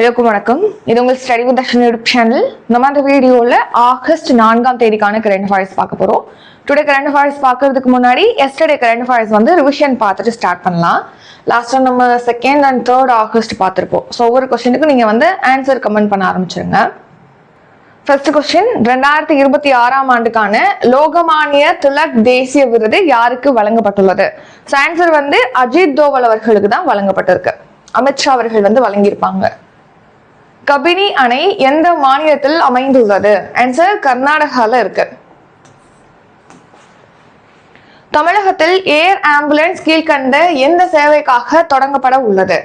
எல்லோருக்கும் வணக்கம். இது உங்கள் study with Darshan YouTube channel. நம்ம அந்த வீடியோவில் ஆகஸ்ட் 4ஆம் தேதிக்கான கரண்ட் அஃபேர்ஸ் பார்க்க போகிறோம். டுடே கரண்ட் அஃபேர்ஸ் பார்க்கறதுக்கு முன்னாடி எஸ்டர்டே கரண்ட் அஃபேர்ஸ் ரிவிஷன் பார்த்துட்டு ஸ்டார்ட் பண்ணலாம். லாஸ்ட்டாக நம்ம 2nd and 3rd ஆகஸ்ட் பார்த்துருப்போம். ஸோ ஒவ்வொரு கொஸ்டினுக்கும் நீங்கள் ஆன்சர் கமெண்ட் பண்ண ஆரம்பிச்சிருங்க. ஃபர்ஸ்ட் கொஸ்டின், 2026ஆம் ஆண்டுக்கான லோகமானிய திலக் தேசிய விருது யாருக்கு வழங்கப்பட்டுள்ளது? ஸோ ஆன்சர் அஜித் தோவல் அவர்களுக்கு தான் வழங்கப்பட்டிருக்கு. அமித்ஷா அவர்கள் வழங்கியிருப்பாங்க. கபினி அணை எந்த மாநிலத்தில் அமைந்துள்ளது? ஆன்சர் கர்நாடகால இருக்கு. தமிழகத்தில் ஏர் ஆம்புலன்ஸ் கீழ்கண்ட எந்த சேவைக்காக தொடங்கப்பட உள்ளது?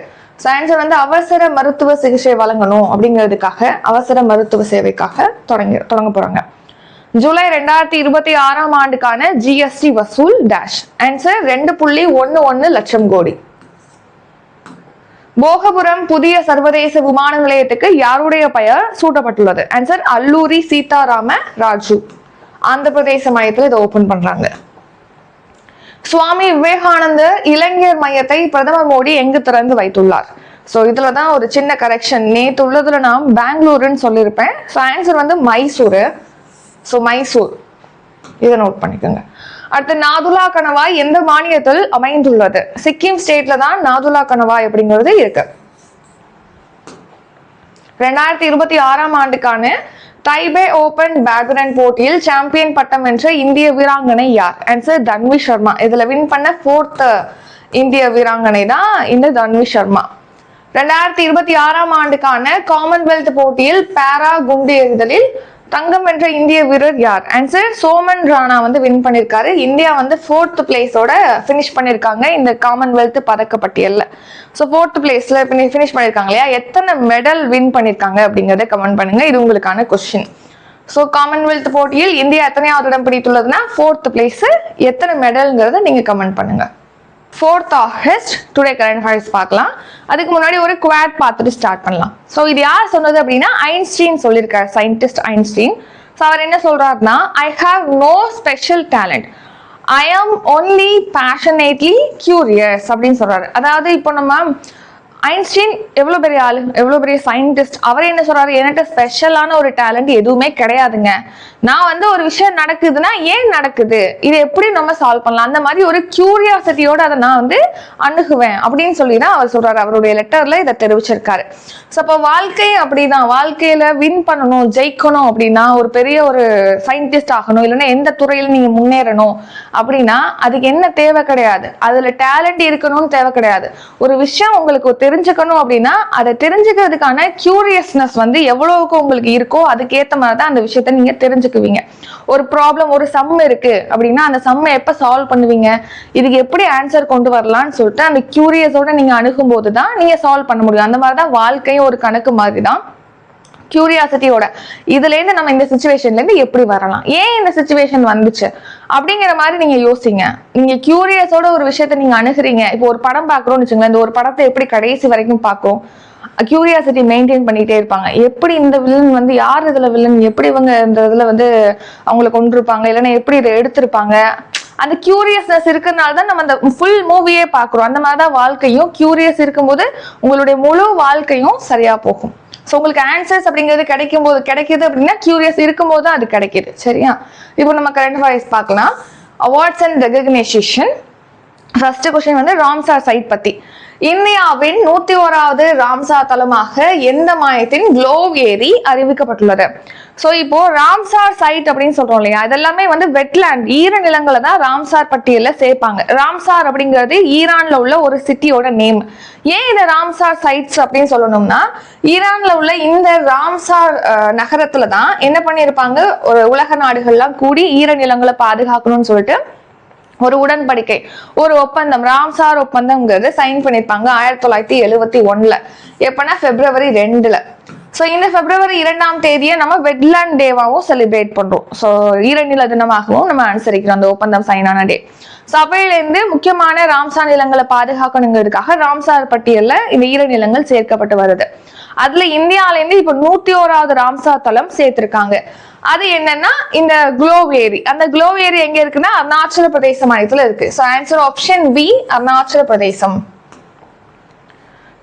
ஆன்சர் அவசர மருத்துவ சிகிச்சை வழங்கணும் அப்படிங்கிறதுக்காக அவசர மருத்துவ சேவைக்காக தொடங்க போறாங்க. ஜூலை 2026ஆம் ஆண்டுக்கான ஜிஎஸ்டி வசூல் டேஷ். ஆன்சர் 2.11 லட்சம் கோடி. போகபுரம் புதிய சர்வதேச விமான நிலையத்துக்கு யாருடைய பெயர் சூட்டப்பட்டுள்ளது? ஆன்சர் அல்லூரி சீதாராம ராஜு. ஆந்திர பிரதேச மையத்தில் இதை ஓபன் பண்றாங்க. சுவாமி விவேகானந்த இளைஞர் மையத்தை பிரதமர் மோடி எங்கு திறந்து வைத்துள்ளார்? ஸோ இதுலதான் ஒரு சின்ன கரெக்ஷன். நேற்று உள்ளதுல நான் பெங்களூருன்னு சொல்லியிருப்பேன். So answer Mysuru. So Mysore, இதை நோட் பண்ணிக்கோங்க. அடுத்து, நாதுலா கணவாய் எந்த மாநிலத்தில் அமைந்துள்ளது? சிக்கிம் ஸ்டேட்ல தான் நாதுலா கணவாய் அப்படிங்கிறது இருக்கு. 2026ஆம் ஆண்டுக்கான தைபே ஓபன் பேட்மிண்டன் போட்டியில் சாம்பியன் பட்டம் வென்ற இந்திய வீராங்கனை யார்? ஆன்சர் தன்வி சர்மா. இதுல வின் பண்ண 4th இந்திய வீராங்கனை தான் இந்த தன்வி சர்மா. 2026ஆம் ஆண்டுக்கான காமன்வெல்த் போட்டியில் பாரா குண்டு எறிதலில் தங்கம் வென்ற இந்திய வீரர் யார்? ஆன்சர் சோமன் ராணா வின் பண்ணிருக்காரு. இந்தியா 4th பிளேஸோட பினிஷ் பண்ணிருக்காங்க இந்த காமன்வெல்த் பதக்க பட்டியல்ல. ஸோ 4th பிளேஸ்ல பினிஷ் பண்ணிருக்காங்க இல்லையா? எத்தனை மெடல் வின் பண்ணிருக்காங்க அப்படிங்கறத கமெண்ட் பண்ணுங்க. இது உங்களுக்கான கொஸ்டின். ஸோ காமன்வெல்த் போட்டியில் இந்தியா எத்தனையாவது இடம் பிடித்துள்ளதுன்னா 4th பிளேஸ். எத்தனை மெடல்ங்கிறத நீங்க கமெண்ட் பண்ணுங்க. 4th August today current affairs பார்க்கலாம். அதுக்கு முன்னாடி ஒரு குவாட் பார்த்துட்டு ஸ்டார்ட் பண்ணலாம். ஸோ இது யார் சொன்னது அப்படின்னா ஐன்ஸ்டீன் சொல்லியிருக்காரு, சயின்டிஸ்ட் ஐன்ஸ்டீன். ஸோ அவர் என்ன சொல்றாருன்னா, I have no special talent, I am only passionately curious அப்படின்னு சொல்றாரு. அதாவது இப்போ நம்ம ஐன்ஸ்டீன் எவ்வளவு பெரிய ஆளு, எவ்வளவு பெரிய சயின்டிஸ்ட். அவர் என்ன சொல்றாரு, என்கிட்ட ஸ்பெஷலான ஒரு டேலண்ட் எதுவுமே கிடையாதுங்க. நான் ஒரு விஷயம் நடக்குதுன்னா ஏன் நடக்குது, இது எப்படி நம்ம சால்வ் பண்ணலாம், அந்த மாதிரி ஒரு கியூரியாசிட்டியோட அதை நான் அணுகுவேன் அப்படின்னு சொல்லி தான் அவர் சொல்றாரு. அவருடைய லெட்டர்ல இதை தெரிவிச்சிருக்காரு. ஸோ அப்போ வாழ்க்கை அப்படிதான். வாழ்க்கையில வின் பண்ணணும், ஜெயிக்கணும் அப்படின்னா, ஒரு பெரிய ஒரு சயின்டிஸ்ட் ஆகணும், இல்லைன்னா எந்த துறையில நீங்க முன்னேறணும் அப்படின்னா அதுக்கு என்ன தேவை கிடையாது, அதுல டேலண்ட் இருக்கணும்னு தேவை கிடையாது. ஒரு விஷயம் உங்களுக்கு தெரிஞ்சுக்கணும் அப்படின்னா அதை தெரிஞ்சுக்கிறதுக்கான கியூரியஸ்னஸ் எவ்வளவுக்கு உங்களுக்கு இருக்கோ அதுக்கேற்ற மாதிரி தான் அந்த விஷயத்த நீங்க தெரிஞ்சுக்குவீங்க. ஒரு ப்ராப்ளம், ஒரு சம் இருக்கு அப்படின்னா அந்த சம்மை எப்ப சால்வ் பண்ணுவீங்க, இதுக்கு எப்படி ஆன்சர் கொண்டு வரலாம்னு சொல்லிட்டு அந்த கியூரியஸோட நீங்க அணுகும் போது தான் நீங்க சால்வ் பண்ண முடியும். அந்த மாதிரிதான் வாழ்க்கையும் ஒரு கணக்கு மாதிரி தான். கியூரியாசிட்டியோட இதுல இருந்து நம்ம இந்த சிச்சுவேஷன்ல இருந்து எப்படி வரலாம், ஏன் இந்த சிச்சுவேஷன் வந்துச்சு அப்படிங்கிற மாதிரி நீங்க யோசிங்க. நீங்க கியூரியஸோட ஒரு விஷயத்த நீங்க அணுகுறீங்க. இப்போ ஒரு படம் பாக்குறோம்னு வச்சுங்களேன், இந்த ஒரு படத்தை எப்படி கடைசி வரைக்கும் பார்க்கும், கியூரியாசிட்டி மெயின்டைன் பண்ணிட்டே இருப்பாங்க. எப்படி இந்த வில்லன் யார் இதுல வில்லன், எப்படி இவங்க இந்த இதுல அவங்களை கொண்டிருப்பாங்க, இல்லைன்னா எப்படி இதை எடுத்திருப்பாங்க. அந்த கியூரியஸ்னஸ் இருக்கிறதுனால தான் நம்ம அந்த ஃபுல் மூவியே பாக்குறோம். அந்த மாதிரிதான் வாழ்க்கையும், கியூரியஸ் இருக்கும்போது உங்களுடைய முழு வாழ்க்கையும் சரியா போகும். ஸோ உங்களுக்கு ஆன்சர்ஸ் அப்படிங்கிறது கிடைக்குது அப்படின்னா கியூரியஸ் இருக்கும்போது தான் அது கிடைக்குது. சரியா? இப்போ நம்ம கரண்ட் அஃபேர்ஸ் பார்க்கலாம். Awards and recognition. First question Ramsar side பத்தி. இந்தியாவின் 101வது ராம்சார் தலமாக எந்த மாநிலத்தின் குளோவ் ஏரி அறிவிக்கப்பட்டுள்ளது? ஸோ இப்போ ராம்சார் சைட் அப்படின்னு சொல்றோம் இல்லையா, இதெல்லாமே வெட்லேண்ட், ஈர நிலங்களை தான் ராம்சார் பட்டியல சேர்ப்பாங்க. ராம்சார் அப்படிங்கிறது ஈரான்ல உள்ள ஒரு சிட்டியோட நேம். ஏன் இந்த ராம்சார் சைட்ஸ் அப்படின்னு சொல்லணும்னா, ஈரான்ல உள்ள இந்த ராம்சார் நகரத்துல தான் என்ன பண்ணியிருப்பாங்க, ஒரு உலக நாடுகள்லாம் கூடி ஈர நிலங்களை பாதுகாக்கணும்னு சொல்லிட்டு ஒரு உடன்படிக்கை, ஒரு ஒப்பந்தம், ராம்சார் ஒப்பந்தம்ங்கிறது சைன் பண்ணிருப்பாங்க 1971. எப்பனா February 2. ஸோ இந்த February 2ஆம் தேதியை நம்ம வெட்லேண்ட் டேவாவும் செலிப்ரேட் பண்றோம். ஸோ ஈரநில தினமாகவும் நம்ம அனுசரிக்கிறோம் அந்த ஒப்பந்தம் சைன் ஆன டே. ஸோ அப்பையிலேருந்து முக்கியமான ராம்சார் நிலங்களை பாதுகாக்கணுங்கிறதுக்காக ராம்சார் பட்டியல்ல இந்த ஈரநிலங்கள் சேர்க்கப்பட்டு வருது. அதுல இந்தியால இருந்து இப்ப 101வது ராம்சார் தலம் சேர்த்திருக்காங்க. அது என்னன்னா இந்த குளோவ் ஏரி. அந்த குளோவ் ஏரி எங்க இருக்குன்னா அருணாச்சல பிரதேச மாநிலத்துல இருக்கு. So answer option B, Arunachal பிரதேசம்.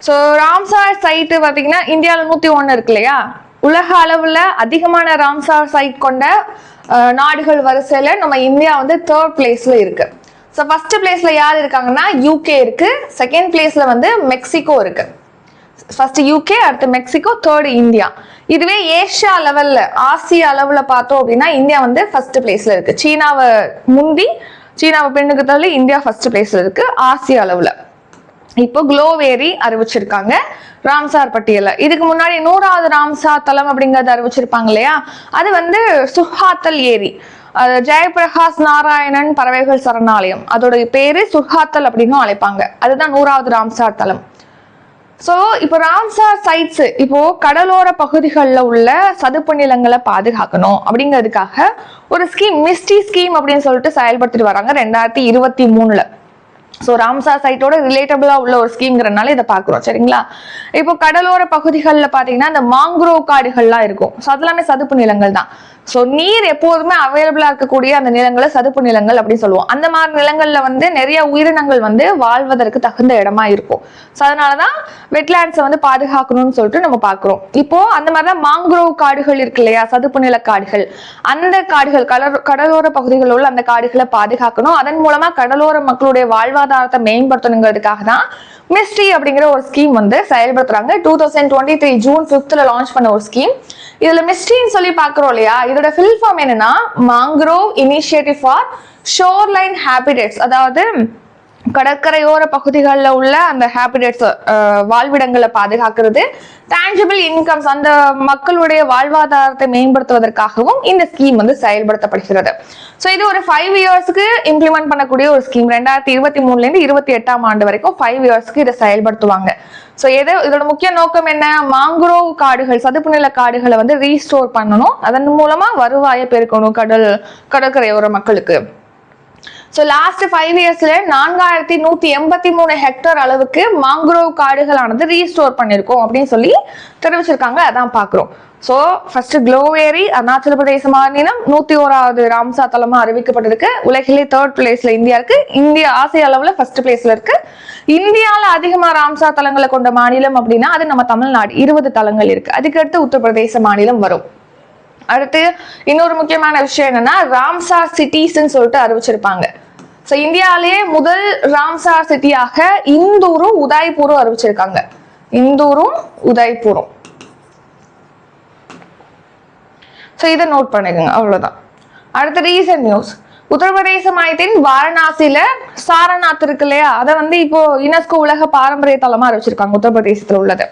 ஸோ ராம்சார் சைட்டு பார்த்தீங்கன்னா இந்தியாவில் 101 இருக்கு இல்லையா, உலக அளவில் அதிகமான ராம்சார் சைட் கொண்ட நாடுகள் வரிசையில் நம்ம இந்தியா வந்து 3rd பிளேஸ்ல இருக்கு. ஸோ ஃபர்ஸ்ட் பிளேஸ்ல யார் இருக்காங்கன்னா யூகே இருக்கு, செகண்ட் பிளேஸ்ல வந்து மெக்சிகோ இருக்கு. ஃபர்ஸ்ட் யூகே, அடுத்து மெக்சிகோ, 3rd இந்தியா. இதுவே ஏஷியா லெவல்ல ஆசியா அளவுல பார்த்தோம் அப்படின்னா இந்தியா வந்து ஃபர்ஸ்ட் பிளேஸ்ல இருக்கு. சீனாவை முந்தி, சீனாவை பெண்ணுக்கு தள்ளி இந்தியா ஃபர்ஸ்ட் பிளேஸ்ல இருக்கு ஆசியா அளவுல. இப்போ குளோவேரி அறிவிச்சிருக்காங்க ராம்சார் பட்டியல. இதுக்கு முன்னாடி 100வது ராம்சார் தலம் அப்படிங்கறது அறிவிச்சிருப்பாங்க இல்லையா, அது வந்து சுஹாத்தல் ஏரி, ஜெயபிரகாஷ் நாராயணன் பறவைகள் சரணாலயம், அதோட பேரு சுஹாத்தல் அப்படின்னு அழைப்பாங்க. அதுதான் 100வது ராம்சார் தலம். ஸோ இப்போ ராம்சார் சைட்ஸ் இப்போ கடலோர பகுதிகளில் உள்ள சதுப்பு நிலங்களை பாதுகாக்கணும் அப்படிங்கிறதுக்காக ஒரு ஸ்கீம், மிஸ்டி ஸ்கீம் அப்படின்னு சொல்லிட்டு செயல்படுத்திட்டு வராங்க 2023. ஸோ ராம்சார் சைட்டோட ரிலேட்டபிளா உள்ள ஒரு ஸ்கீம்ங்கிறனால இதை பார்க்குறோம். சரிங்களா, இப்போ கடலோர பகுதிகளில் பார்த்தீங்கன்னா இந்த மாங்க்ரோவ் காடுகள்லாம் இருக்கும். ஸோ அதெல்லாமே சதுப்பு நிலங்கள் தான். ஸோ நீர் எப்போதுமே அவைலபிளா இருக்கக்கூடிய அந்த நிலங்களை சதுப்பு நிலங்கள் அப்படின்னு சொல்லுவோம். அந்த மாதிரி நிலங்கள்ல வந்து நிறைய உயிரினங்கள் வந்து வாழ்வதற்கு தகுந்த இடமா இருக்கும். ஸோ அதனாலதான் வெட்லேண்ட்ஸை வந்து பாதுகாக்கணும்னு சொல்லிட்டு நம்ம பார்க்கிறோம். இப்போ அந்த மாதிரிதான் மாங்க்ரோவ் காடுகள் இருக்கு இல்லையா, சதுப்பு நில காடுகள், அந்த காடுகள் கடலோர பகுதிகளில் உள்ள அந்த காடுகளை பாதுகாக்கணும். அதன் மூலமா கடலோர மக்களுடைய வாழ்வாதாரத்தை மேம்படுத்தணுங்கிறதுக்காக தான் மிஸ்ட்ரி அப்படிங்கிற ஒரு ஸ்கீம் வந்து செயல்படுத்துறாங்க. 2023 ஜூன் 5th லான்ச் பண்ண ஒரு ஸ்கீம். இதுல மிஸ்ட்ரின்னு சொல்லி பாக்குறோம் இல்லையா, இதோட ஃபில் ஃபார்ம் என்னன்னா mangrove initiative for shoreline habitats, அதாவது கடற்கரையோர பகுதிகளில் உள்ள அந்த ஹேபிடேட்ஸ் வாழ்விடங்களை பாதுகாக்கிறது. டேஞ்சபிள் இன்கம்ஸ், அந்த மக்களுடைய வாழ்வாதாரத்தை மேம்படுத்துவதற்காகவும் இந்த ஸ்கீம் வந்து செயல்படுத்தப்படுகிறது. ஸோ இது ஒரு 5 இயர்ஸ்க்கு இம்ப்ளிமெண்ட் பண்ணக்கூடிய ஒரு ஸ்கீம். 2023 28 ஆண்டு வரைக்கும் 5 இயர்ஸ்க்கு இதை செயல்படுத்துவாங்க. ஸோ இதோட முக்கிய நோக்கம் என்ன, மாங்க்ரோவ் காடுகள், சதுப்பு நில காடுகளை வந்து ரீஸ்டோர் பண்ணணும், அதன் மூலமா வருவாயை பெருக்கணும் கடற்கரையோர மக்களுக்கு. ஸோ லாஸ்ட் 5 இயர்ஸ்ல 4183 ஹெக்டேர் அளவுக்கு மாங்க்ரோவ் காடுகளானது ரீஸ்டோர் பண்ணிருக்கோம் அப்படின்னு சொல்லி தெரிவிச்சிருக்காங்க. அதான் பாக்குறோம். ஸோ ஃபர்ஸ்ட் குளோவேரி அருணாச்சல பிரதேச மாநிலம் 101வது ராம்சார் தலமா அறிவிக்கப்பட்டிருக்கு. உலகிலே 3rd பிளேஸ்ல இந்தியா இருக்கு. இந்தியா ஆசிய அளவுல ஃபர்ஸ்ட் பிளேஸ்ல இருக்கு. இந்தியாவில அதிகமா ராம்சார் தலங்களை கொண்ட மாநிலம் அப்படின்னா அது நம்ம தமிழ்நாடு, 20 தலங்கள் இருக்கு. அதுக்கடுத்து உத்தரப்பிரதேச மாநிலம் வரும். அடுத்து இன்னொரு முக்கியமான விஷயம் என்னன்னா ராம்சார் சிட்டிஸ்ன்னு சொல்லிட்டு அறிவிச்சிருப்பாங்க. ஸோ இந்தியாவிலேயே முதல் ராம்சார் சிட்டியாக இந்தூரும் உதய்பூரும் அறிவிச்சிருக்காங்க. இந்தூரும் உதய்பூரும். ஸோ இதை நோட் பண்ணிக்கோங்க, அவ்வளவுதான். அடுத்த ரீசன்ட் நியூஸ், உத்தரப்பிரதேச மாநிலத்தின் வாரணாசியில சாரநாத் இருக்கு இல்லையா, அதை வந்து இப்போ யுனெஸ்கோ உலக பாரம்பரிய தலமா அறிவிச்சிருக்காங்க உத்தரப்பிரதேசத்துல உள்ளது.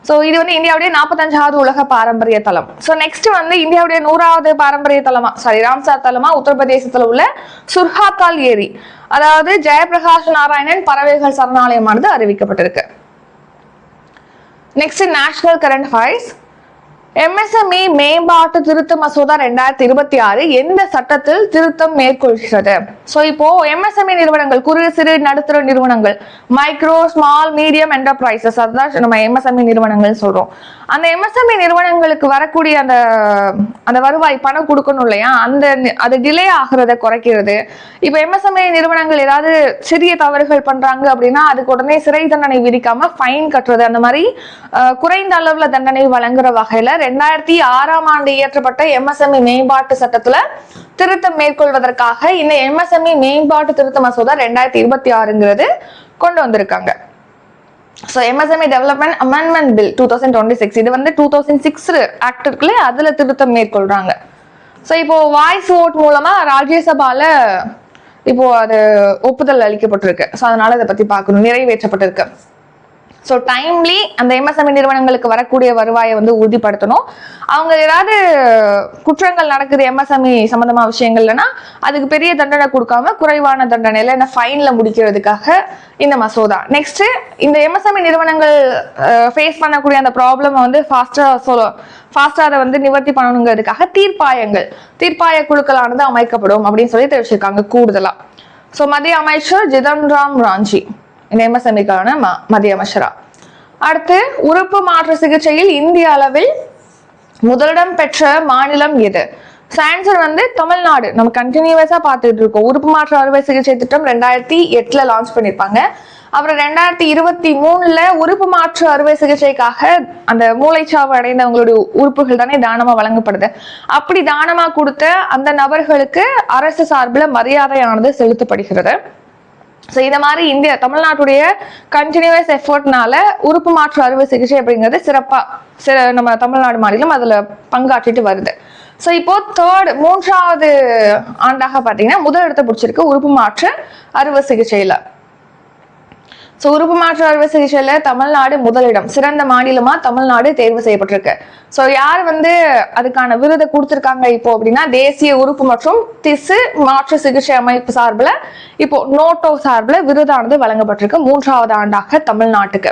ஸோ இது வந்து இந்தியாவுடைய 45வது உலக பாரம்பரிய தலம். ஸோ நெக்ஸ்ட் வந்து இந்தியாவுடைய 100வது பாரம்பரிய தலமா ராம்சார் தலமா உத்தரப்பிரதேசத்துல உள்ள சுர்ஹாத்தால் ஏரி, அதாவது ஜெயபிரகாஷ் நாராயணன் பறவைகள் சரணாலயமானது அறிவிக்கப்பட்டிருக்கு. Next national current affairs, MSME மேம்பாட்டு திருத்த மசோதா 2026 எந்த சட்டத்தில் திருத்தம் மேற்கொள்கிறது? ஸோ இப்போ MSME நிறுவனங்கள், குறு சிறு நடுத்தர நிறுவனங்கள், மைக்ரோ ஸ்மால் மீடியம் என்டர்பிரைசஸ், அதுதான் நம்ம MSME நிறுவனங்கள் சொல்றோம். அந்த MSME நிறுவனங்களுக்கு வரக்கூடிய அந்த வருவாய் பணம் கொடுக்கணும் இல்லையா, அது டிலே ஆகிறத குறைக்கிறது. இப்போ MSME நிறுவனங்கள் ஏதாவது சிறிய தவறுகள் பண்றாங்க அப்படின்னா அதுக்கு உடனே சிறை தண்டனை விதிக்காம ஃபைன் கட்டுறது, அந்த மாதிரி குறைந்த அளவுல தண்டனை வழங்குற வகையில 2006 ஆண்டு இயற்றப்பட்ட MSME மேம்பாட்டு சட்டத்துல திருத்தம் மேற்கொள்வதற்காக இந்த MSME மேம்பாட்டு திருத்த மசோதா 2026 கொண்டு வந்திருக்காங்க. So MSME development amendment bill 2026, இது வந்து 2006 ஆக்ட் இருக்குல்ல, அதுல திருத்தம் மேற்கொள்றாங்க. ஸோ இப்போ வாய்ஸ் ஓட் மூலமா ராஜ்யசபால இப்போ அது ஒப்புதல் அளிக்கப்பட்டிருக்கு. ஸோ அதனால இதை பத்தி பார்க்கணும், நிறைவேற்றப்பட்டிருக்கு. ஸோ டைம்லி அந்த MSME நிறுவனங்களுக்கு வரக்கூடிய வருவாயை வந்து உறுதிப்படுத்தணும். அவங்க ஏதாவது குற்றங்கள் நடக்குது MSME சம்பந்தமா விஷயங்கள்லன்னா அதுக்கு பெரிய தண்டனை கொடுக்காம குறைவான தண்டனையில என்ன ஃபைன்ல முடிக்கிறதுக்காக இந்த மசோதா. நெக்ஸ்ட் இந்த MSME நிறுவனங்கள் ஃபேஸ் பண்ணக்கூடிய அந்த ப்ராப்ளம் வந்து ஃபாஸ்டா அதை வந்து நிவர்த்தி பண்ணணுங்கிறதுக்காக தீர்ப்பாய குழுக்களானது அமைக்கப்படும் அப்படின்னு சொல்லி தெரிவிச்சிருக்காங்க கூடுதலா. ஸோ மத்திய அமைச்சர் ஜிதன் ராம் ராஞ்சி இந்த MSMEக்கான மத்திய அமைச்சரா. அடுத்து உறுப்பு மாற்று சிகிச்சையில் இந்திய அளவில் முதலிடம் பெற்ற மாநிலம் எது? ஆன்சர் வந்து தமிழ்நாடு. நம்ம கண்டினியூஸா பார்த்துட்டு இருக்கோம். உறுப்பு மாற்று அறுவை சிகிச்சை திட்டம் 2008 லான்ச் பண்ணிருப்பாங்க. அப்புறம் 2023 உறுப்பு மாற்று அறுவை சிகிச்சைக்காக அந்த மூளைச்சாவு அடைந்தவங்களுடைய உறுப்புகள் தானே தானமா வழங்கப்படுது. அப்படி தானமா கொடுத்த அந்த நபர்களுக்கு அரசு சார்பில் மரியாதையானது செலுத்தப்படுகிறது. ஸோ இந்த மாதிரி தமிழ்நாட்டுடைய கண்டினியூஸ் எஃபர்ட்னால உறுப்பு மாற்று அறுவை சிகிச்சை அப்படிங்கிறது நம்ம தமிழ்நாடு மாநிலம் அதுல பங்காற்றிட்டு வருது. ஸோ இப்போ மூன்றாவது ஆண்டாக பாத்தீங்கன்னா முதல் இடத்தை பிடிச்சிருக்கு உறுப்பு மாற்று அறுவை சிகிச்சையில. ஸோ உறுப்பு மாற்று அறுவை சிகிச்சையில தமிழ்நாடு முதலிடம், சிறந்த மாநிலமா தமிழ்நாடு தேர்வு செய்யப்பட்டிருக்கு. ஸோ யார் வந்து அதுக்கான விருதை கொடுத்திருக்காங்க இப்போ அப்படின்னா தேசிய உறுப்பு மற்றும் திசு மாற்று சிகிச்சை அமைப்பு சார்பில் இப்போ நோட்டோ சார்பில் விருதானது வழங்கப்பட்டிருக்கு 3வது ஆண்டாக தமிழ்நாட்டுக்கு.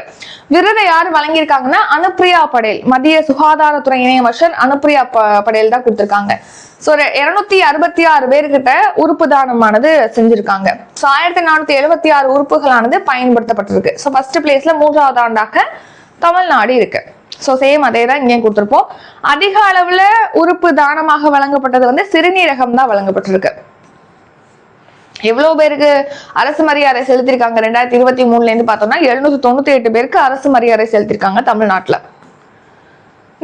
விருதை யார் வழங்கியிருக்காங்கன்னா அனுப்பிரியா படேல், மத்திய சுகாதாரத்துறை இணையமைச்சர் அனுப்பிரியா படேல் தான் கொடுத்திருக்காங்க. ஸோ 266 பேர்கிட்ட உறுப்பு தானமானது செஞ்சிருக்காங்க. ஸோ 1476 உறுப்புகளானது பயன்படுத்தப்பட்டிருக்கு. ஸோ ஃபர்ஸ்ட் பிளேஸ்ல 3வது ஆண்டாக தமிழ்நாடு இருக்கு. ஸோ சேம் அதே தான் இங்கே கொடுத்துருப்போம். அதிக அளவுல உறுப்பு தானமாக வழங்கப்பட்டது வந்து சிறுநீரகம் தான் வழங்கப்பட்டிருக்கு. எவ்வளவு பேருக்கு அரசு மரியாதை செலுத்திருக்காங்க 2023 இருந்து பார்த்தோம்னா 798 பேருக்கு அரசு மரியாதை செலுத்திருக்காங்க தமிழ்நாட்டுல.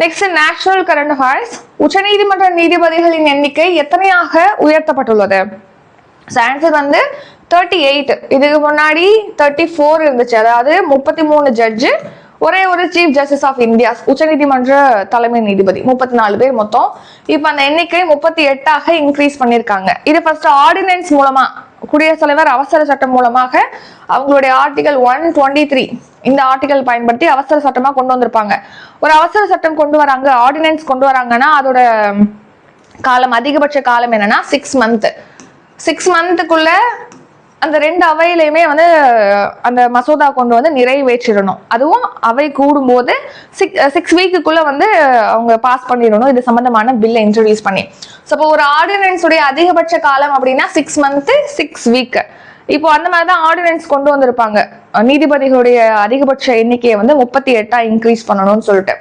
Next national current affairs. உச்சநீதிமன்ற நீதிபதிகளின் எண்ணிக்கை எத்தனையாக உயர்த்தப்பட்டுள்ளது? ஆன்சர் வந்து 38. இதுக்கு முன்னாடி 34 இருந்துச்சு. அதாவது 33 ஜட்ஜு, ஒரே ஒரு சீஃப் ஜஸ்டிஸ் ஆஃப் இந்தியா, உச்சநீதிமன்ற தலைமை நீதிபதி, 34 பேர் மொத்தம். இப்ப அந்த எண்ணிக்கை 38ஆக இன்க்ரீஸ் பண்ணிருக்காங்க. இது ஃபர்ஸ்ட் ஆர்டினன்ஸ் மூலமா குடியரசுத் தலைவர் அவசர சட்டம் மூலமாக அவங்களுடைய ஆர்டிகல் 123 இந்த ஆர்டிகல் பயன்படுத்தி அவசர சட்டமா கொண்டு வந்திருப்பாங்க. ஒரு அவசர சட்டம் கொண்டு வராங்க, ஆர்டினன்ஸ் கொண்டு வராங்கன்னா அதோட காலம், அதிகபட்ச காலம் என்னன்னா 6 மந்த். 6 மந்த்துக்குள்ள அந்த 2 அவையிலையுமே வந்து அந்த மசோதா கொண்டு வந்து நிறைவேற்றிடணும். அதுவும் அவை கூடும்போது 6 வீக்குக்குள்ள வந்து அவங்க பாஸ் பண்ணிடணும் இது சம்பந்தமான பில்லை இன்ட்ரோடியூஸ் பண்ணி. ஸோ இப்போ ஒரு ஆர்டினன்ஸ் உடைய அதிகபட்ச காலம் அப்படின்னா 6 மந்த் 6 வீக். இப்போ அந்த மாதிரிதான் ஆர்டினன்ஸ் கொண்டு வந்திருப்பாங்க. நீதிபதிகளுடைய அதிகபட்ச எண்ணிக்கையை வந்து 38ஆ இன்க்ரீஸ் பண்ணணும்னு சொல்லிட்டு.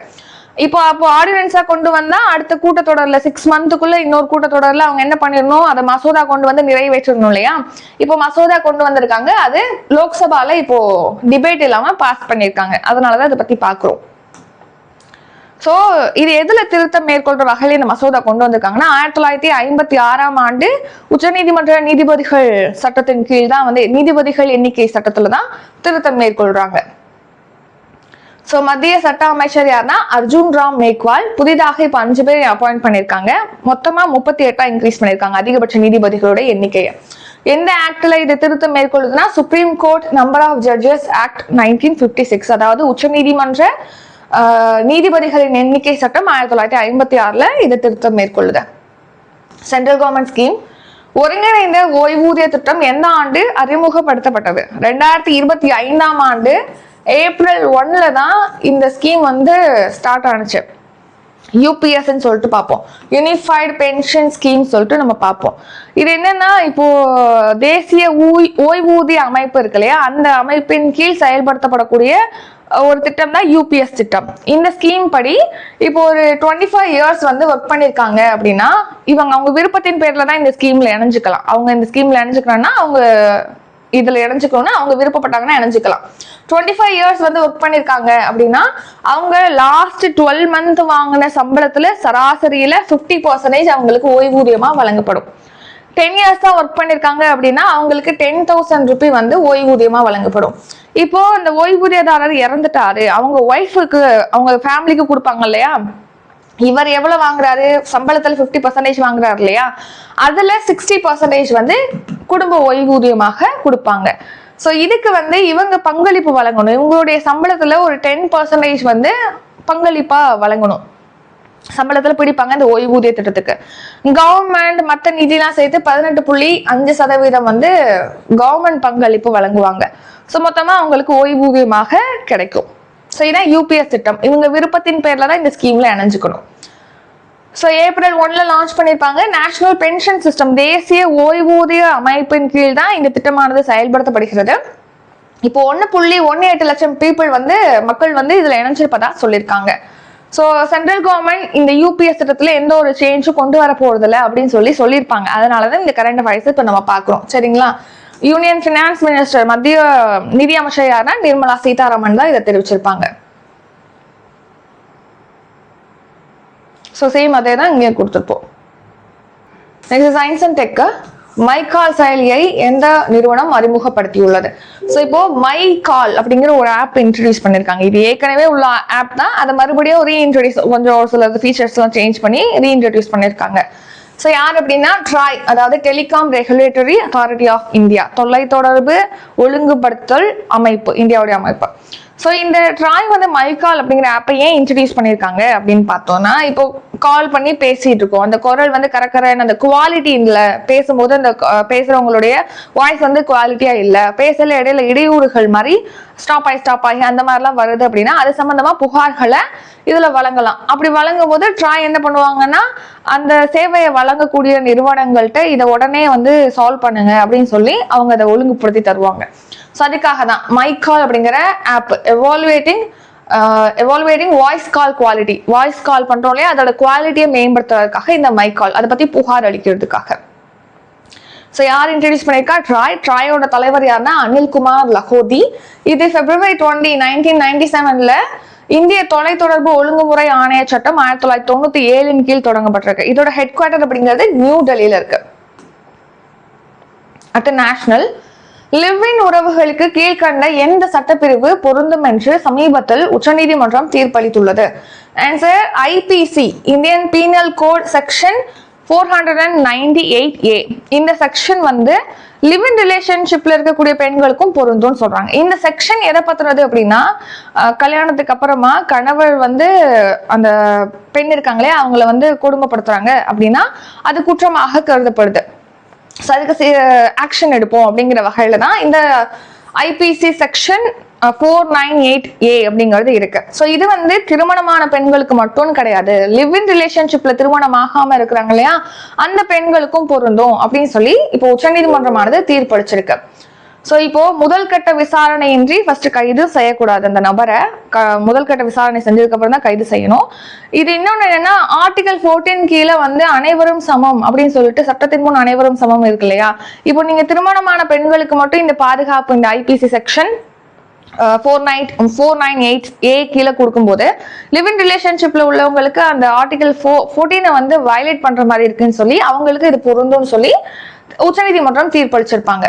அப்போ ஆர்டினன்ஸா கொண்டு வந்தா அடுத்த கூட்டத்தொடர்ல 6 மந்த்துக்குள்ள இன்னொரு கூட்டத்தொடர்ல அவங்க என்ன பண்ணிடணும், அதை மசோதா கொண்டு வந்து நிறைவேற்றணும் இல்லையா? இப்போ மசோதா கொண்டு வந்திருக்காங்க, அது லோக்சபால இப்போ டிபேட் இல்லாம பாஸ் பண்ணிருக்காங்க. அதனாலதான் இதை பத்தி பாக்குறோம். சோ இது எதுல திருத்தம் மேற்கொள்ற வகையில இந்த மசோதா கொண்டு வந்திருக்காங்கன்னா 1956ஆம் ஆண்டு உச்சநீதிமன்ற நீதிபதிகள் சட்டத்தின் கீழ் தான் வந்து நீதிபதிகள் எண்ணிக்கை சட்டத்துலதான் திருத்தம் மேற்கொள்றாங்க. சோ மத்திய சட்ட அமைச்சர் யாருன்னா அர்ஜுன் ராம் மேக்வால். புதிதாக இப்ப 5 பேர் அப்பாயிண்ட் பண்ணிருக்காங்க. மொத்தமா 38ஆ இன்க்ரீஸ் பண்ணிருக்காங்க அதிகபட்ச நீதிபதிகளுடைய எண்ணிக்கையை. எந்த ஆக்ட்ல இது திருத்தம் மேற்கொள்ளுதுன்னா supreme court number of judges act 1956, அதாவது உச்ச நீதிமன்ற நீதிபதிகளின் எண்ணிக்கை சட்டம் 1956 இது திருத்தம் மேற்கொள்ளுது. Central government scheme. ஒருங்கிணைந்த ஓய்வூதிய திட்டம் எந்த ஆண்டு அறிமுகப்படுத்தப்பட்டது? 2025ஆம் ஆண்டு ஏப்ரல் 1 தான் இந்த ஸ்கீம் வந்து ஸ்டார்ட் ஆனிச்சு. யூபிஎஸ்ன்னு சொல்லிட்டு பார்ப்போம், யூனிஃபைடு பென்ஷன் ஸ்கீம் சொல்லிட்டு நம்ம பார்ப்போம். இது என்னன்னா இப்போ தேசிய ஓய்வூதிய அமைப்பு இருக்கு இல்லையா, அந்த அமைப்பின் கீழ் செயல்படுத்தப்படக்கூடிய ஒரு திட்டம் தான் யூபிஎஸ் திட்டம். இந்த ஸ்கீம் படி இப்போ ஒரு 25 இயர்ஸ் வந்து ஒர்க் பண்ணிருக்காங்க அப்படின்னா அவங்க விருப்பத்தின் பேர்ல தான் இந்த ஸ்கீம்ல இணைஞ்சுக்கலாம். அவங்க இந்த ஸ்கீம்ல இணைஞ்சுக்கணும்னா அவங்க இதுல இணைஞ்சுக்கணும்னா அவங்க விருப்பப்பட்டாங்கன்னா இணைஞ்சுக்கலாம். 25 இயர்ஸ் வந்து ஒர்க் பண்ணிருக்காங்க அப்படின்னா அவங்க லாஸ்ட் 12 மந்த் வாங்கின சம்பளத்துல சராசரியில 50% அவங்களுக்கு ஓய்வூதியமா வழங்கப்படும். 10 இயர்ஸ் தான் ஒர்க் பண்ணிருக்காங்க அப்படின்னா அவங்களுக்கு 10,000 ரூபாய் வந்து ஓய்வூதியமா வழங்கப்படும். இப்போ அந்த ஓய்வூதியதாரர் இறந்துட்டாரு, அவங்க ஒய்ஃபுக்கு அவங்க ஃபேமிலிக்கு கொடுப்பாங்க இல்லையா, இவர் எவ்வளவு வாங்குறாரு, சம்பளத்துல 50% வாங்குறாரு இல்லையா, அதுல 60% வந்து குடும்ப ஓய்வூதியமாக கொடுப்பாங்க. சோ இதுக்கு வந்து இவங்க பங்களிப்பு வழங்கணும். இவங்களுடைய சம்பளத்துல ஒரு 10% வந்து பங்களிப்பா வழங்கணும். சம்பளத்துல பிடிப்பாங்க இந்த ஓய்வூதிய திட்டத்துக்கு. கவர்மெண்ட் மற்ற நிதியெல்லாம் சேர்த்து 18.5% வந்து கவர்மெண்ட் பங்களிப்பு வழங்குவாங்க. சோ மொத்தமா அவங்களுக்கு ஓய்வூதியமாக கிடைக்கும். ஸோ இதான் யூபிஎஸ் திட்டம். இவங்க விருப்பத்தின் பேர்ல தான் இந்த ஸ்கீம்ல இணைஞ்சுக்கணும். ஸோ ஏப்ரல் 1 லான்ச் பண்ணியிருப்பாங்க. நேஷனல் பென்ஷன் சிஸ்டம், தேசிய ஓய்வூதிய அமைப்பின் கீழ் தான் இந்த திட்டமானது செயல்படுத்தப்படுகிறது. இப்போ 1.18 லட்சம் பீப்புள் வந்து மக்கள் வந்து இதுல இணைஞ்சிருப்பதா சொல்லியிருக்காங்க. ஸோ சென்ட்ரல் கவர்மெண்ட் இந்த யூபிஎஸ் திட்டத்துல எந்த ஒரு சேஞ்சும் கொண்டு வர போறதில்ல அப்படின்னு சொல்லியிருப்பாங்க. அதனாலதான் இந்த கரண்ட் அஃபேர்ஸ் இப்ப நம்ம பாக்குறோம். சரிங்களா? யூனியன் பினான்ஸ் மினிஸ்டர், மத்திய நிதி அமைச்சர் யாருன்னா நிர்மலா சீதாராமன் தான் இதை தெரிவிச்சிருப்பாங்க. ஸோ சேம் அதே தான் இங்கே கொடுத்துருப்போம். Next science and tech. மைகால் செயலியை எந்த நிறுவனம் அறிமுகப்படுத்தியுள்ளது? ஸோ இப்போ மைகால் அப்படிங்கிற ஒரு ஆப் இன்ட்ரடியூஸ் பண்ணிருக்காங்க. இது ஏற்கனவே உள்ள ஆப் தான், அதை மறுபடியும் ரீஇன்ட்ரடியூஸ், கொஞ்சம் ஒரு சில ஃபீச்சர்ஸ் எல்லாம் சேஞ்ச் பண்ணி ரீஇன்ட்ரடியூஸ் பண்ணிருக்காங்க. ஸோ யார் அப்படின்னா ட்ராய், அதாவது telecom regulatory authority of India, தொலைத்தொடர்பு ஒழுங்குபடுத்தல் அமைப்பு, இந்தியாவுடைய அமைப்பு. ஸோ இந்த ட்ராய் வந்து மைகால் அப்படிங்கிற ஆப்பை ஏன் இன்ட்ரடியூஸ் பண்ணியிருக்காங்க அப்படின்னு பார்த்தோம்னா, இப்போ கால் பண்ணி பேசிட்டு இருக்கோம், அந்த குரல் வந்து கரெக்டான அந்த குவாலிட்டி இல்லை, பேசும்போது அந்த பேசுறவங்களுடைய வாய்ஸ் வந்து குவாலிட்டியா இல்லை, பேசல இடையில இடையூறுகள் மாதிரி ஸ்டாப் ஆகி அந்த மாதிரிலாம் வருது அப்படின்னா அது சம்பந்தமா புகார்களை இதுல வழங்கலாம். அப்படி வழங்கும் போது ட்ராய் என்ன பண்ணுவாங்கன்னா, அந்த சேவையை வழங்கக்கூடிய நிறுவனங்கள்கிட்ட இதை உடனே வந்து சால்வ் பண்ணுங்க அப்படின்னு சொல்லி அவங்க அதை ஒழுங்குபடுத்தி தருவாங்க. ஸோ அதுக்காக தான் மைகால் அப்படிங்கிற app evaluating voice call quality, voice call பண்றோம் இல்லையா, அதோட குவாலிட்டியை மேம்படுத்துறதுக்காக இந்த மைகால், அதை பத்தி புகார் அளிக்கிறதுக்காக. ஸோ யார் இன்ட்ரடியூஸ் பண்ணியிருக்கா? ட்ராயோட தலைவர் யாருன்னா அனில்குமார் லஹோதி. இது February 20, 1997 இந்திய தொலைத்தொடர்பு ஒழுங்குமுறை ஆணைய சட்டம் 1997 கீழ் தொடங்கப்பட்டிருக்கு. இதோட ஹெட் குவார்டர் அப்படிங்கிறது நியூ டெல்லியில இருக்கு. அடுத்து நேஷனல். லிவ்-இன் உறவுகளுக்கு கீழ்கண்ட எந்த சட்டப்பிரிவு பொருந்தும் என்று சமீபத்தில் உச்சநீதிமன்றம் தீர்ப்பளித்துள்ளது? Answer IPC, Indian penal code section 498A. இந்த செக்ஷன் வந்து லிவ் இன் ரிலேஷன்ஷிப்ல இருக்கக்கூடிய பெண்களுக்கும் பொருந்தும்னு சொல்றாங்க. இந்த செக்ஷன் எதை பத்துறது அப்படின்னா, கல்யாணத்துக்கு அப்புறமா கணவர் வந்து அந்த பெண் இருக்காங்களே அவங்கள வந்து கொடுமைப்படுத்துறாங்க அப்படின்னா அது குற்றமாக கருதப்படுது. அதுக்கு ஆக்ஷன் எடுப்போம் அப்படிங்கிற வகையில தான் இந்த ஐபிசி செக்ஷன் 498A அப்படிங்கிறது இருக்கு. ஸோ இது வந்து திருமணமான பெண்களுக்கு மட்டும் கிடையாது, லிவ் இன் ரிலேஷன்ஷிப்ல திருமணம் ஆகாம இருக்கிறாங்க இல்லையா, அந்த பெண்களுக்கும் பொருந்தும் அப்படின்னு சொல்லி இப்போ உச்சநீதிமன்றமானது தீர்ப்பளிச்சிருக்கு. ஸோ இப்போ முதல் கட்ட விசாரணையின்றி ஃபர்ஸ்ட் கைது செய்யக்கூடாது. அந்த நபரை முதல் கட்ட விசாரணை செஞ்சதுக்கு அப்புறம் தான் கைது செய்யணும். இது இன்னொன்னு என்னன்னா, ஆர்டிகல் 14 கீழே வந்து அனைவரும் சமம் அப்படின்னு சொல்லிட்டு சட்டத்தின் முன் அனைவரும் சமம் இருக்கு இல்லையா. இப்போ நீங்க திருமணமான பெண்களுக்கு மட்டும் இந்த பாதுகாப்பு இந்த ஐபிசி செக்ஷன் 498A கீழே கொடுக்கும்போது லிவ் இன் ரிலேஷன்ஷிப்ல உள்ளவங்களுக்கு அந்த ஆர்டிகல் 14 வந்து வயலேட் பண்ற மாதிரி இருக்குன்னு சொல்லி அவங்களுக்கு இது பொருந்தும்னு சொல்லி உச்சநீதிமன்றம் தீர்ப்பளிச்சிருப்பாங்க.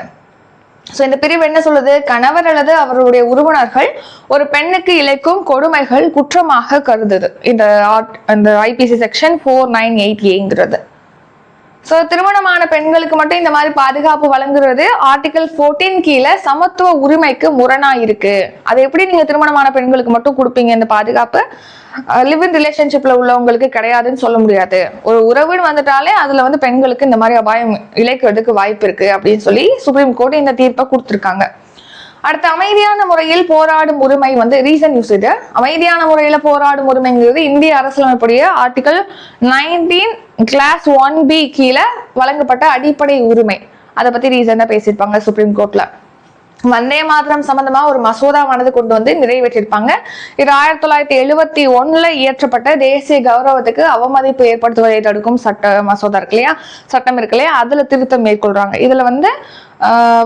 ஸோ இந்த பிரிவு என்ன சொல்லுது? கணவர் அல்லது அவருடைய உறவினர்கள் ஒரு பெண்ணுக்கு இழைக்கும் கொடுமைகள் குற்றமாக கருதுது இந்த ஐபிசி செக்ஷன் 498Aங்கிறது. ஸோ திருமணமான பெண்களுக்கு மட்டும் இந்த மாதிரி பாதுகாப்பு வழங்குறது ஆர்டிகல் 14 கீழே சமத்துவ உரிமைக்கு முரணா இருக்கு. அது எப்படி நீங்க திருமணமான பெண்களுக்கு மட்டும் கொடுப்பீங்க இந்த பாதுகாப்பு, லிவ் இன் ரிலேஷன்ஷிப்ல உள்ளவங்களுக்கு கிடையாதுன்னு சொல்ல முடியாது. ஒரு உறவுன்னு வந்துட்டாலே அதுல வந்து பெண்களுக்கு இந்த மாதிரி அபாயம் இழைக்கிறதுக்கு வாய்ப்பு இருக்கு அப்படின்னு சொல்லி சுப்ரீம் கோர்ட் இந்த தீர்ப்பை கொடுத்துருக்காங்க. அடுத்து அமைதியான முறையில் போராடும் உரிமை வந்து ரீசன் யூஸ். இது அமைதியான முறையில போராடும் உரிமைங்கிறது இந்திய அரசியலமைப்புடைய ஆர்டிகல் 19 கிளாஸ் 1B கீழே வழங்கப்பட்ட அடிப்படை உரிமை. அதை பத்தி ரீசனா பேசியிருப்பாங்க சுப்ரீம் கோர்ட்ல. வந்தே மாதரம் சம்பந்தமா ஒரு மசோதாவானது கொண்டு வந்து நிறைவேற்றிருப்பாங்க. இது 1971 இயற்றப்பட்ட தேசிய கௌரவத்துக்கு அவமதிப்பு ஏற்படுத்துவதை தடுக்கும் மசோதா இருக்கு இல்லையா, சட்டம் இருக்கு இல்லையா, அதுல திருத்தம் மேற்கொள்றாங்க. இதுல வந்து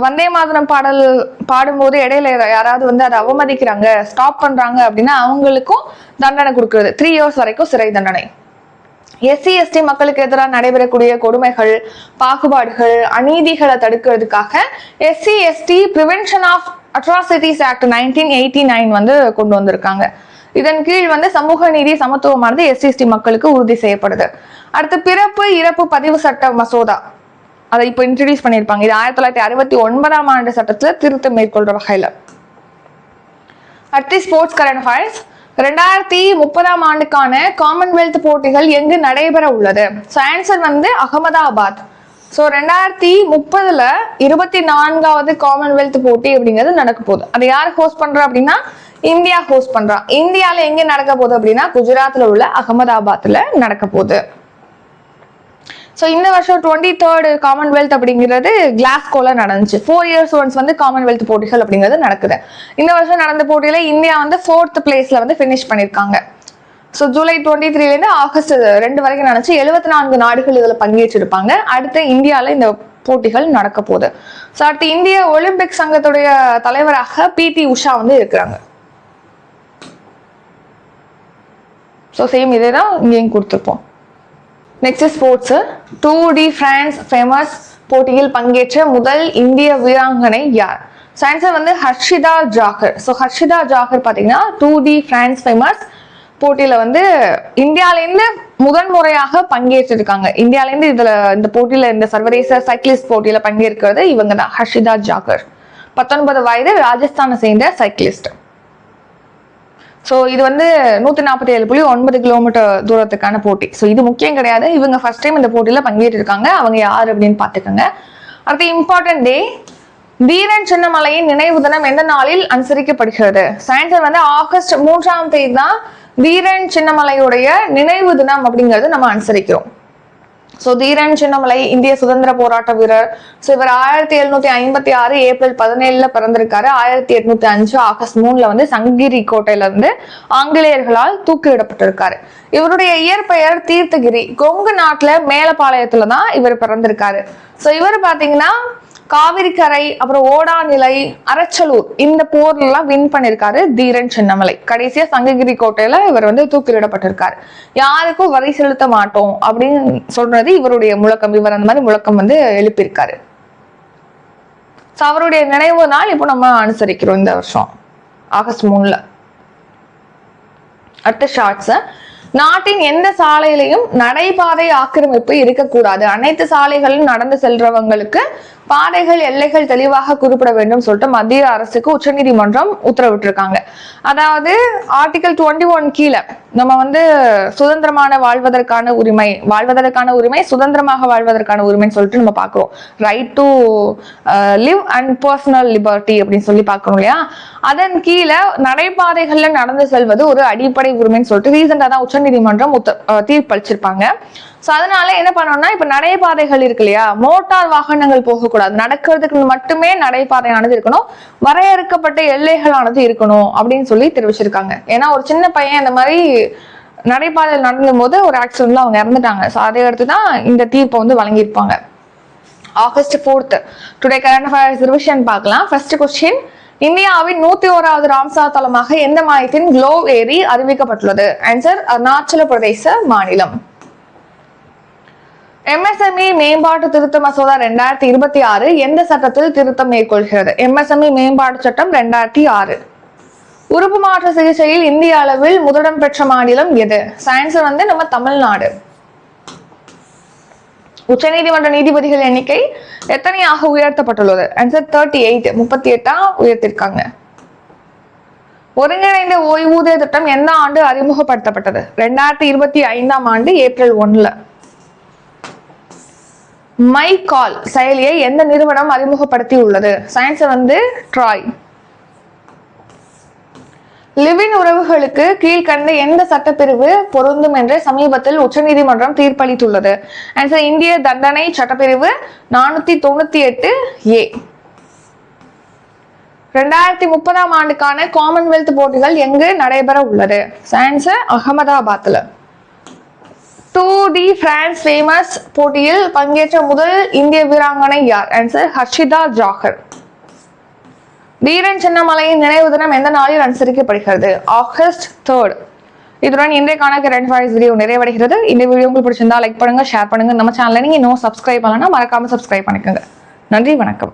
வந்தே மாதரம் பாடல் பாடும்போது இடையில யாராவது வந்து அதை அவமதிக்கிறாங்க, ஸ்டாப் பண்றாங்க அப்படின்னா அவங்களுக்கும் தண்டனை கொடுக்கறது 3 years வரைக்கும் சிறை தண்டனை. எஸ்சி எஸ்டி மக்களுக்கு எதிராக நடைபெறக்கூடிய கொடுமைகள், பாகுபாடுகள், அநீதிகளை தடுக்கிறதுக்காக SC ST prevention of atrocities act 1989 வந்து கொண்டு வந்திருக்காங்க. இதன் கீழ் வந்து சமூக நீதி சமத்துவமானது எஸ்சி எஸ்டி மக்களுக்கு உறுதி செய்யப்படுது. அடுத்து பிறப்பு இறப்பு பதிவு சட்ட மசோதா அதை இப்போ இன்ட்ரடியூஸ் பண்ணியிருப்பாங்க. இது 1969ஆம் ஆண்டு சட்டத்துல திருத்தம் மேற்கொள்ற வகையில. அடுத்து ஸ்போர்ட்ஸ் கரண்ட் அஃபேர்ஸ். 2030ஆம் ஆண்டுக்கான காமன்வெல்த் போட்டிகள் எங்கு நடைபெற உள்ளது? ஸோ ஆன்சர் வந்து அகமதாபாத். ஸோ 2030 24வது காமன்வெல்த் போட்டி அப்படிங்கிறது நடக்க போகுது. அதை யார் ஹோஸ்ட் பண்றா அப்படின்னா இந்தியா ஹோஸ்ட் பண்றா. இந்தியால எங்க நடக்க போகுது அப்படின்னா குஜராத்ல உள்ள அகமதாபாத்ல நடக்க போகுது. ஸோ இந்த வருஷம் 23rd காமன்வெல்த் அப்படிங்கிறது கிளாஸ்கோல நடந்துச்சு. 4 years ஒன்ஸ் வந்து காமன்வெல்த் போட்டிகள் அப்படிங்கிறது நடக்குது. இந்த வருஷம் நடந்த போட்டியில இந்தியா வந்து 4th பிளேஸ்ல வந்து ஃபினிஷ் பண்ணியிருக்காங்க. ஸோ ஜூலை 23 ஆகஸ்ட் 2 வரைக்கும் நினைச்சு 74 நாடுகள் இதுல பங்கேற்றிருப்பாங்க. அடுத்து இந்தியால இந்த போட்டிகள் நடக்க போகுது. ஸோ அடுத்து இந்திய ஒலிம்பிக் சங்கத்துடைய தலைவராக PT உஷா வந்து இருக்கிறாங்க. ஸோ சேம் இதே தான் இங்கேயும் கொடுத்துருப்போம். Next sports. 2D France famous போட்டியில் பங்கேற்ற முதல் இந்திய வீராங்கனை யார்? ஆன்சர் வந்து ஹர்ஷிதா ஜாகர். ஸோ ஹர்ஷிதா ஜாகர் பார்த்தீங்கன்னா 2D பிரான்ஸ் ஃபேமஸ் போட்டியில வந்து இந்தியாவிலேருந்து முதன்முறையாக பங்கேற்றிருக்காங்க. இந்தியாவிலேருந்து இந்த போட்டியில இந்த சர்வதேச சைக்கிளிஸ்ட் போட்டியில பங்கேற்கிறது இவங்க தான், ஹர்ஷிதா ஜாகர். 19 வயது, ராஜஸ்தானை சேர்ந்த சைக்கிளிஸ்ட். ஸோ இது வந்து 147.9 கிலோமீட்டர் தூரத்துக்கான போட்டி. ஸோ இது முக்கியம் கிடையாது, இவங்க ஃபர்ஸ்ட் டைம் இந்த போட்டியில பங்கேற்றிருக்காங்க. அவங்க யார் அப்படின்னு பார்த்துக்கோங்க. அடுத்து இம்பார்ட்டன்ட் டே. தீரன் சின்னமலையின் நினைவு தினம் எந்த நாளில் அனுசரிக்கப்படுகிறது? ஆன்சர் வந்து ஆகஸ்ட் 3ஆம் தேதி தான் தீரன் சின்னமலையுடைய நினைவு தினம் அப்படிங்கிறது நம்ம அனுசரிக்கிறோம். ஸோ தீரன் சின்னமலை இந்திய சுதந்திர போராட்ட வீரர். ஸோ இவர் 1756 ஏப்ரல் 17 பிறந்திருக்காரு. 1805 ஆகஸ்ட் 3 வந்து சங்ககிரி கோட்டையில இருந்து ஆங்கிலேயர்களால் தூக்கிலிடப்பட்டிருக்காரு. இவருடைய இயற்பெயர் தீர்த்தகிரி. கொங்கு நாட்டுல மேலப்பாளையத்துல தான் இவர் பிறந்திருக்காரு. ஸோ இவர் பாத்தீங்கன்னா காவிரிக்கரை, அப்புறம் ஓடாநிலை, அரச்சலூர் இந்த போர்ல எல்லாம் வின் பண்ணிருக்காரு தீரன் சின்னமலை. கடைசியா சங்ககிரி கோட்டையில இவர் வந்து தூக்கிலிடப்பட்டிருக்காரு. யாருக்கும் வரி செலுத்த மாட்டோம் அப்படின்னு சொல்றது இவருடைய முழக்கம். இவர் அந்த மாதிரி முழக்கம் வந்து எழுப்பியிருக்காரு. அவருடைய நினைவு நாள் இப்போ நம்ம அனுசரிக்கிறோம் இந்த வருஷம் ஆகஸ்ட் 3. அடுத்த ஷார்ட்ஸ். நாட்டின் எந்த சாலையிலையும் நடைபாதை ஆக்கிரமிப்பு இருக்கக்கூடாது. அனைத்து சாலைகளும் நடந்து செல்றவங்களுக்கு பாதைகள் எல்லைகள் தெளிவாக குறிப்பிட வேண்டும் சொல்லிட்டு மத்திய அரசுக்கு உச்சநீதிமன்றம் உத்தரவிட்டிருக்காங்க. அதாவது ஆர்டிகல் 21 கீழே நம்ம வந்து சுதந்திரமான வாழ்வதற்கான உரிமை, சுதந்திரமாக வாழ்வதற்கான உரிமைன்னு சொல்லிட்டு நம்ம பார்க்கிறோம். Right to live and personal liberty அப்படின்னு சொல்லி பார்க்கணும் இல்லையா? அதன் கீழே நடைபாதைகள்ல நடந்து செல்வது ஒரு அடிப்படை உரிமைன்னு சொல்லிட்டு ரீசெண்டா தான் உச்சநீதிமன்றம் தீர்ப்பளிச்சிருப்பாங்க. ஸோ அதனால என்ன பண்ணோம்னா, இப்ப நடைபாதைகள் இருக்கு இல்லையா, மோட்டார் வாகனங்கள் போகக்கூடாது, நடக்கிறதுக்கு மட்டுமே நடைபாதையானது இருக்கணும், வரையறுக்கப்பட்ட எல்லைகளானது இருக்கணும் அப்படின்னு சொல்லி தெரிவிச்சிருக்காங்க. ஏன்னா ஒரு சின்ன பையன் இந்த மாதிரி நடைபாதையில் நடந்தும் போது ஒரு ஆக்சிடென்ட்ல அவங்க இறந்துட்டாங்க. ஸோ அதை அடுத்து தான் இந்த தீர்ப்பை வந்து வழங்கியிருப்பாங்க. August 4 today current affairs revision பார்க்கலாம். First question. இந்தியாவின் 101வது ராம்சார் தலமாக எந்த மாநிலத்தின் குளோவ் ஏரி அறிவிக்கப்பட்டுள்ளது? ஆன்சர் அருணாச்சல பிரதேச மாநிலம். MSME மேம்பாட்டு திருத்த மசோதா 2026 எந்த சட்டத்தில் திருத்தம் மேற்கொள்கிறது? MSME மேம்பாட்டு சட்டம் 2006. உறுப்பு மாற்று சிகிச்சையில் இந்திய அளவில் முதலிடம் பெற்ற மாநிலம் எது? ஆன்சர் வந்து நம்ம தமிழ்நாடு. உச்சநீதிமன்ற நீதிபதிகள் எண்ணிக்கை எத்தனையாக உயர்த்தப்பட்டுள்ளது? ஆன்சர் 38, 38 உயர்த்திருக்காங்க. ஒருங்கிணைந்த ஓய்வூதிய திட்டம் எந்த ஆண்டு அறிமுகப்படுத்தப்பட்டது? 2025ஆம் ஆண்டு ஏப்ரல் 1. மை கால் செயலியை எந்த நிறுவனம் அறிமுகப்படுத்தி உள்ளது? ஆன்சர் வந்து ட்ராய். லிவின் உறவுகளுக்கு கீழ்கண்ட எந்த சட்டப்பிரிவு பொருந்தும் என்று சமீபத்தில் உச்சநீதிமன்றம் தீர்ப்பளித்துள்ளது? ஆன்சர் இந்திய தண்டனை சட்டப்பிரிவு 498A. 2030ஆம் ஆண்டுக்கான காமன்வெல்த் போட்டிகள் எங்கு நடைபெற உள்ளது? ஆன்சர் அகமதாபாத்ல. 2D பிரான்ஸ் ஃபேமஸ் போட்டியில் பங்கேற்ற முதல் இந்திய வீராங்கனை யார்? ஆன்சர் ஹர்ஷிதா ஜாகர். தீரன் சின்னமலையின் நினைவு தினம் எந்த நாளில் அனுசரிக்கப்படுகிறது? ஆகஸ்ட் 3. இதுடன் இன்றைய கரண்ட் அஃபேர்ஸ் வீடியோ நிறைவடைகிறது. இந்த வீடியோ உங்களுக்கு பிடிச்சிருந்தா லைக் பண்ணுங்க, ஷேர் பண்ணுங்க. நம்ம சேனலை நீங்க இன்னும் சப்ஸ்கிரைப் பண்ணலன்னா மறக்காம சப்ஸ்கிரைப் பண்ணிக்கோங்க. நன்றி, வணக்கம்.